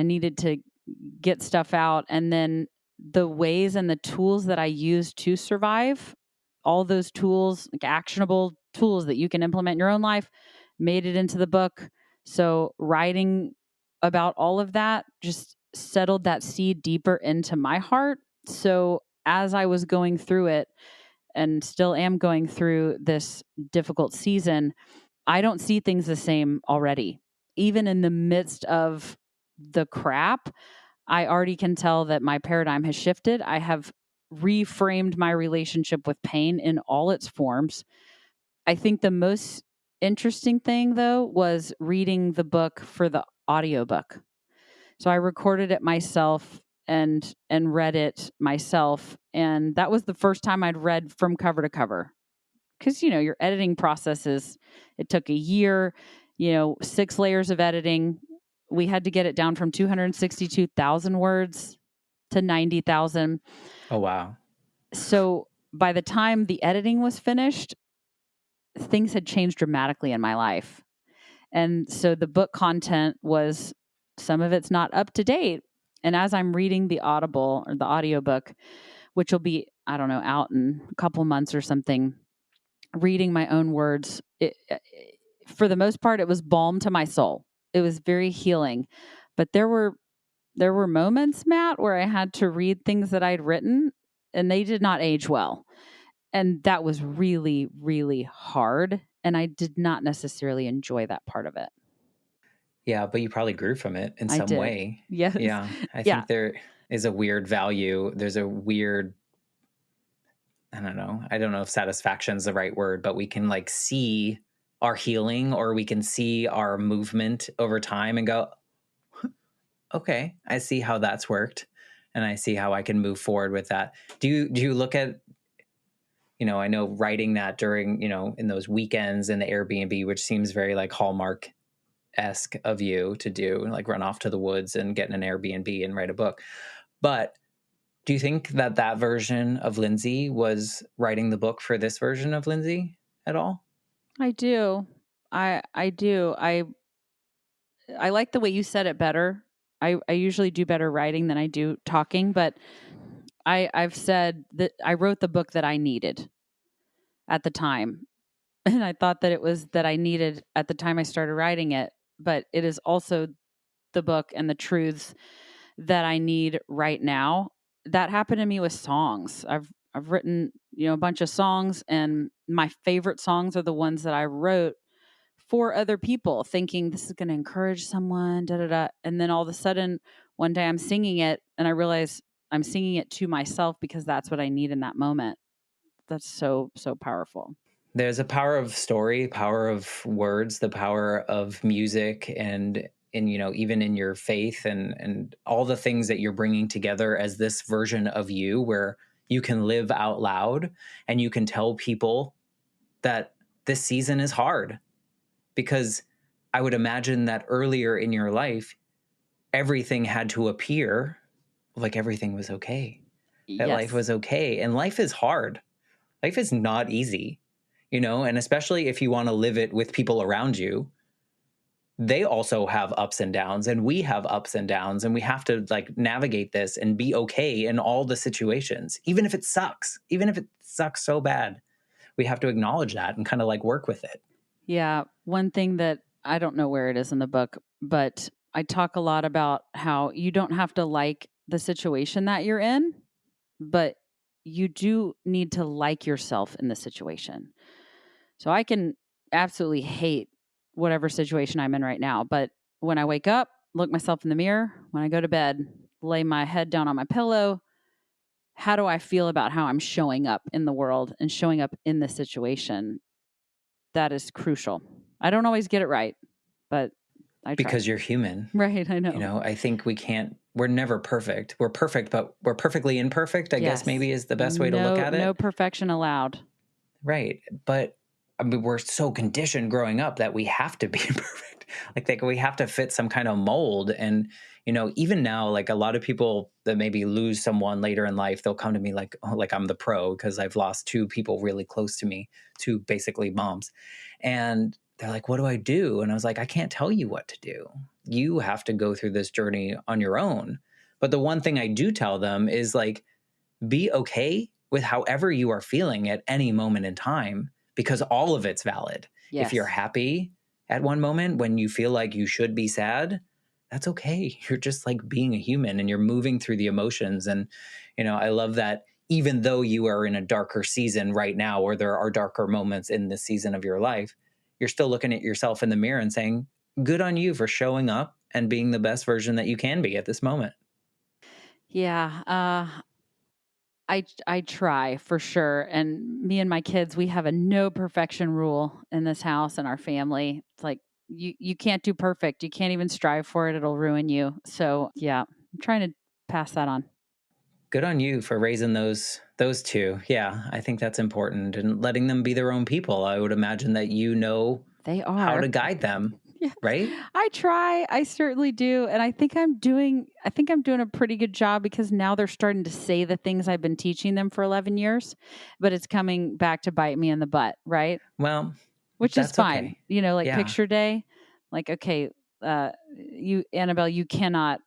needed to get stuff out. And then the ways and the tools that I used to survive, all those tools, like actionable tools that you can implement in your own life, made it into the book. So writing about all of that just settled that seed deeper into my heart. So as I was going through it and still am going through this difficult season, I don't see things the same already. Even in the midst of the crap, I already can tell that my paradigm has shifted. I have reframed my relationship with pain in all its forms. I think the most interesting thing, though, was reading the book for the audiobook. So I recorded it myself and read it myself. And that was the first time I'd read from cover to cover. Because, your editing process it took a year, 6 layers of editing. We had to get it down from 262,000 words to 90,000. Oh, wow. So by the time the editing was finished, things had changed dramatically in my life. And so the book content was, some of it's not up to date. And as I'm reading the Audible or the audiobook, which will be, I don't know, out in a couple months or something, reading my own words, for the most part, it was balm to my soul. It was very healing. But there were moments, Matt, where I had to read things that I'd written and they did not age well. And that was really, really hard. And I did not necessarily enjoy that part of it. Yeah, but you probably grew from it in I some did. way. Yes. Yeah, I Yeah. think there is a weird value. There's a weird, I don't know if satisfaction is the right word, but we can like see our healing, or we can see our movement over time and go, okay, I see how that's worked, and I see how I can move forward with that. Do you look at, I know writing that during, in those weekends in the Airbnb, which seems very like Hallmark-esque of you to do, like run off to the woods and get in an Airbnb and write a book. But do you think that version of Lindsey was writing the book for this version of Lindsey at all? I do. I do. I like the way you said it better. I usually do better writing than I do talking, but I've said that I wrote the book that I needed at the time. And I thought that it was that I needed at the time I started writing it, but it is also the book and the truths that I need right now. That happened to me with songs. I've written, a bunch of songs, and my favorite songs are the ones that I wrote for other people, thinking this is going to encourage someone, da da da. And then all of a sudden, one day I'm singing it and I realize I'm singing it to myself because that's what I need in that moment. That's so, so powerful. There's a power of story, power of words, the power of music, and even in your faith and all the things that you're bringing together as this version of you, where you can live out loud and you can tell people that this season is hard. Because I would imagine that earlier in your life, everything had to appear like everything was okay, that life Yes. was okay. And life is hard. Life is not easy, and especially if you want to live it with people around you, they also have ups and downs, and we have ups and downs, and we have to like navigate this and be okay in all the situations, even if it sucks so bad. We have to acknowledge that and kind of like work with it. Yeah. One thing that I don't know where it is in the book, but I talk a lot about how you don't have to like the situation that you're in, but you do need to like yourself in the situation. So I can absolutely hate whatever situation I'm in right now. But when I wake up, look myself in the mirror, when I go to bed, lay my head down on my pillow, how do I feel about how I'm showing up in the world and showing up in the situation? That is crucial. I don't always get it right, but I try. Because you're human. Right, I know. I think we're never perfect. We're perfect, but we're perfectly imperfect, I guess maybe is the best way to look at it. No perfection allowed. Right. But I mean, we're so conditioned growing up that we have to be perfect. Like we have to fit some kind of mold. And, even now, like a lot of people that maybe lose someone later in life, they'll come to me like, oh, like I'm the pro because I've lost 2 people really close to me, 2 basically moms. And they're like, what do I do? And I was like, I can't tell you what to do. You have to go through this journey on your own. But the one thing I do tell them is like, be okay with however you are feeling at any moment in time, because all of it's valid. Yes. If you're happy at one moment when you feel like you should be sad, that's okay. You're just like being a human and you're moving through the emotions. And, I love that even though you are in a darker season right now, or there are darker moments in this season of your life, you're still looking at yourself in the mirror and saying, good on you for showing up and being the best version that you can be at this moment. Yeah. I try for sure. And me and my kids, we have a no perfection rule in this house and our family. It's like you can't do perfect. You can't even strive for it. It'll ruin you. So yeah, I'm trying to pass that on. Good on you for raising those two. Yeah, I think that's important and letting them be their own people. I would imagine that you know They how are. to guide them, Yes. right? I try. I certainly do. And I think I'm doing a pretty good job because now they're starting to say the things I've been teaching them for 11 years, but it's coming back to bite me in the butt, right? Well, Which is that's fine. okay. Like Yeah. picture day, like, okay, you, Annabelle, you can't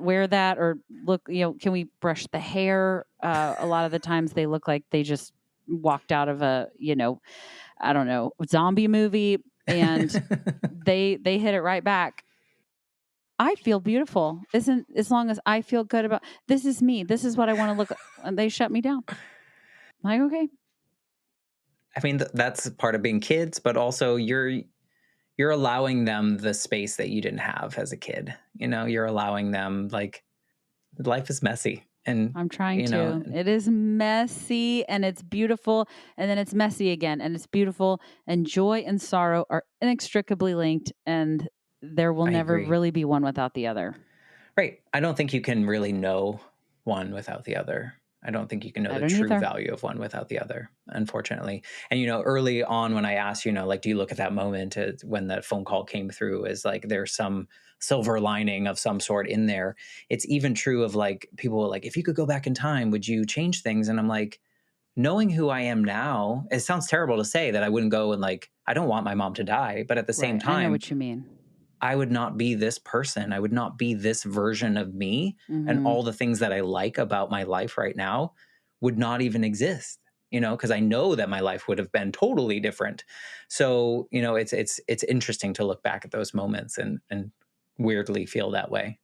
wear that or look, can we brush the hair? A lot of the times they look like they just walked out of a, I don't know, zombie movie, and they hit it right back. I feel beautiful. Isn't as long as I feel good about this is me. This is what I want to look, and they shut me down. I'm like, okay. I mean, that's part of being kids, but also you're allowing them the space that you didn't have as a kid. You're allowing them, like, life is messy, and I'm trying you know, to. It is messy and it's beautiful, and then it's messy again and it's beautiful, and joy and sorrow are inextricably linked, and there will I never agree. really be one without the other. Right. I don't think you can really know one without the other. I don't think you can know I the don't true either. value of one without the other, unfortunately. And, early on when I asked, like, do you look at that moment when that phone call came through as like there's some silver lining of some sort in there? It's even true of, like, people like, if you could go back in time, would you change things? And I'm like, knowing who I am now, it sounds terrible to say that I wouldn't go and, like, I don't want my mom to die. But at the same Right. I know time, what you mean. I would not be this person. I would not be this version of me. And Hmm. all the things that I like about my life right now would not even exist, because I know that my life would have been totally different. So, it's interesting to look back at those moments and weirdly feel that way.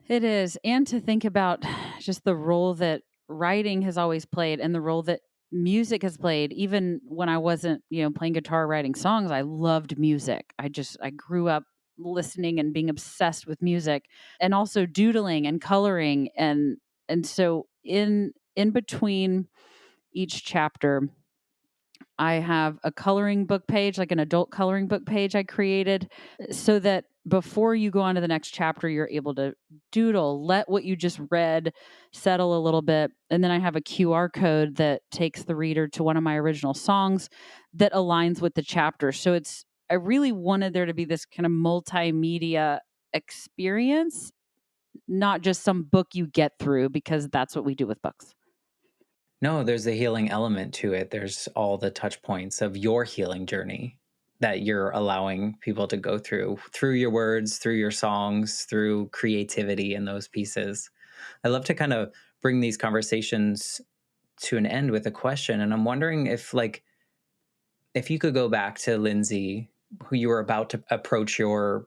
It is. And to think about just the role that writing has always played and the role that music has played. Even when I wasn't, playing guitar, writing songs, I loved music. I grew up listening and being obsessed with music, and also doodling and coloring. And so in between each chapter, I have a coloring book page, like an adult coloring book page I created, so that before you go on to the next chapter, you're able to doodle, let what you just read settle a little bit. And then I have a QR code that takes the reader to one of my original songs that aligns with the chapter. So I really wanted there to be this kind of multimedia experience, not just some book you get through, because that's what we do with books. No, there's a healing element to it. There's all the touch points of your healing journey that you're allowing people to go through your words, through your songs, through creativity in those pieces. I love to kind of bring these conversations to an end with a question. And I'm wondering if you could go back to Lindsey, who you were about to approach your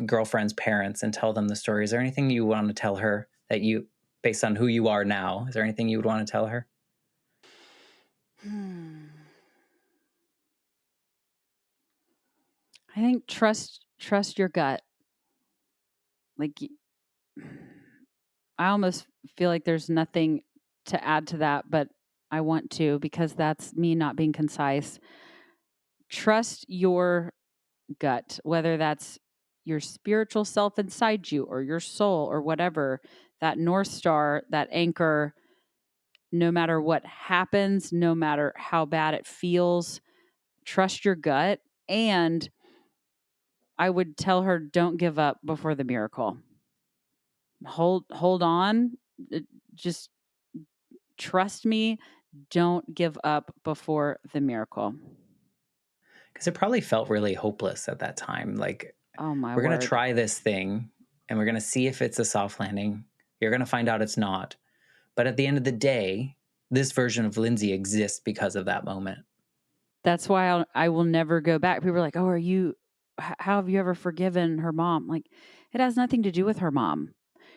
girlfriend's parents and tell them the story. Is there anything you want to tell her based on who you are now, is there anything you would want to tell her? I think trust your gut. Like, I almost feel like there's nothing to add to that, but I want to, because that's me not being concise. Trust your gut, whether that's your spiritual self inside you or your soul or whatever, that North Star, that anchor. No matter what happens, no matter how bad it feels, trust your gut. And I would tell her, don't give up before the miracle. Hold on. Just trust me. Don't give up before the miracle. Because it probably felt really hopeless at that time. Like, Oh my we're going to word. try this thing and we're going to see if it's a soft landing. You're going to find out it's not. But at the end of the day, this version of Lindsey exists because of that moment. That's why I will never go back. People are like, "Oh, how have you ever forgiven her mom?" Like, it has nothing to do with her mom.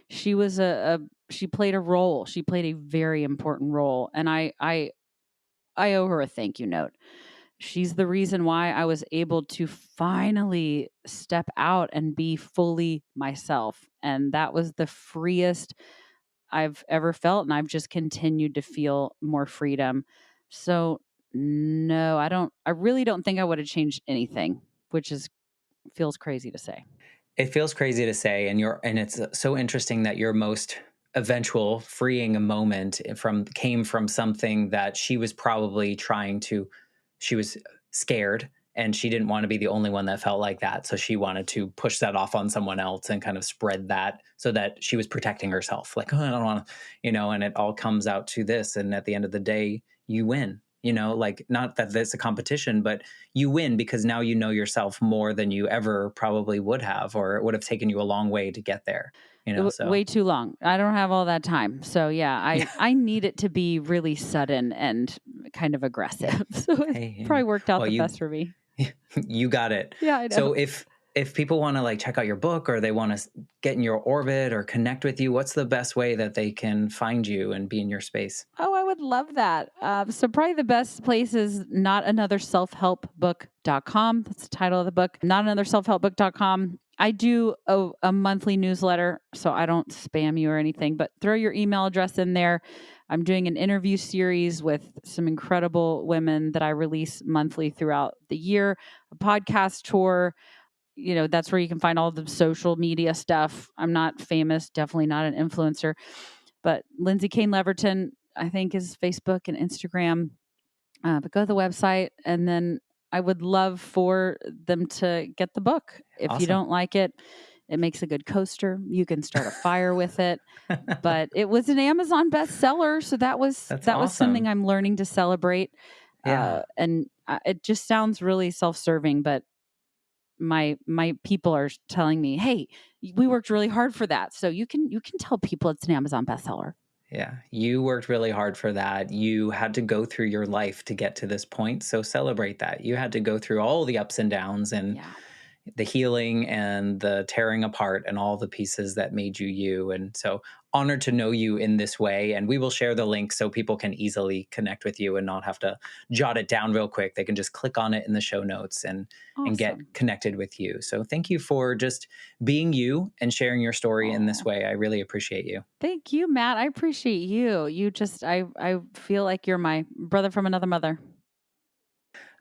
She was she played a role. She played a very important role, and I owe her a thank you note. She's the reason why I was able to finally step out and be fully myself. And that was the freest I've ever felt. And I've just continued to feel more freedom. So, no, I really don't think I would have changed anything, which is feels crazy to say. It feels crazy to say, and it's so interesting that your most eventual freeing moment came from something that she was probably she was scared and she didn't want to be the only one that felt like that. So she wanted to push that off on someone else and kind of spread that so that she was protecting herself. Like, oh, I don't want to, and it all comes out to this. And at the end of the day, you win. Like, not that there's a competition, but you win because now you know yourself more than you ever probably would have, or it would have taken you a long way to get there, so Way too long. I don't have all that time. So yeah, yeah. I need it to be really sudden and kind of aggressive. So it Hey, probably worked out well, the best for me. you got it. Yeah, I know. So if people want to like check out your book or they want to get in your orbit or connect with you, what's the best way that they can find you and be in your space? Oh, I would love that. So probably the best place is notanotherselfhelpbook.com. That's the title of the book. Notanotherselfhelpbook.com. I do a monthly newsletter, so I don't spam you or anything, but throw your email address in there. I'm doing an interview series with some incredible women that I release monthly throughout the year, a podcast tour. That's where you can find all the social media stuff. I'm not famous, definitely not an influencer, but Lindsey Leaverton, I think, is Facebook and Instagram. But go to the website, and then I would love for them to get the book. If you Awesome. don't like it, it makes a good coaster. You can start a fire with it. But it was an Amazon bestseller, so that was That's something awesome. I'm learning to celebrate. Yeah. And it just sounds really self-serving, but my people are telling me, "Hey, we worked really hard for that." So you can tell people it's an Amazon bestseller. Yeah, you worked really hard for that. You had to go through your life to get to this point. So celebrate that. You had to go through all the ups and downs and Yeah. the healing and the tearing apart and all the pieces that made you you. And so honored to know you in this way. And we will share the link so people can easily connect with you and not have to jot it down real quick. They can just click on it in the show notes and get Awesome. connected with you. So thank you for just being you and sharing your story in this Oh, way. I really appreciate you. thank you, Matt. I appreciate you. You just, I feel like you're my brother from another mother.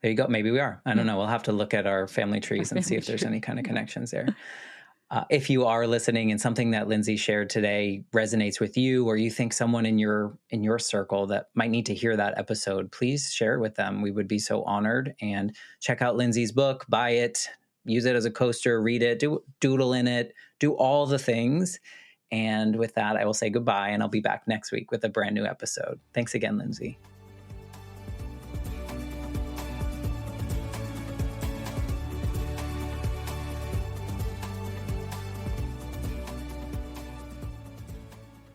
There you go. Maybe we are. I don't Yeah. know. We'll have to look at our family Our trees and see family if there's any tree. kind of Yeah. connections there. If you are listening and something that Lindsey shared today resonates with you, or you think someone in your circle that might need to hear that episode, please share it with them. We would be so honored. And check out Lindsey's book, buy it, use it as a coaster, read it, doodle in it, do all the things. And with that, I will say goodbye, and I'll be back next week with a brand new episode. Thanks again, Lindsey.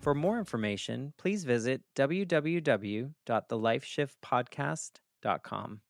For more information, please visit www.thelifeshiftpodcast.com.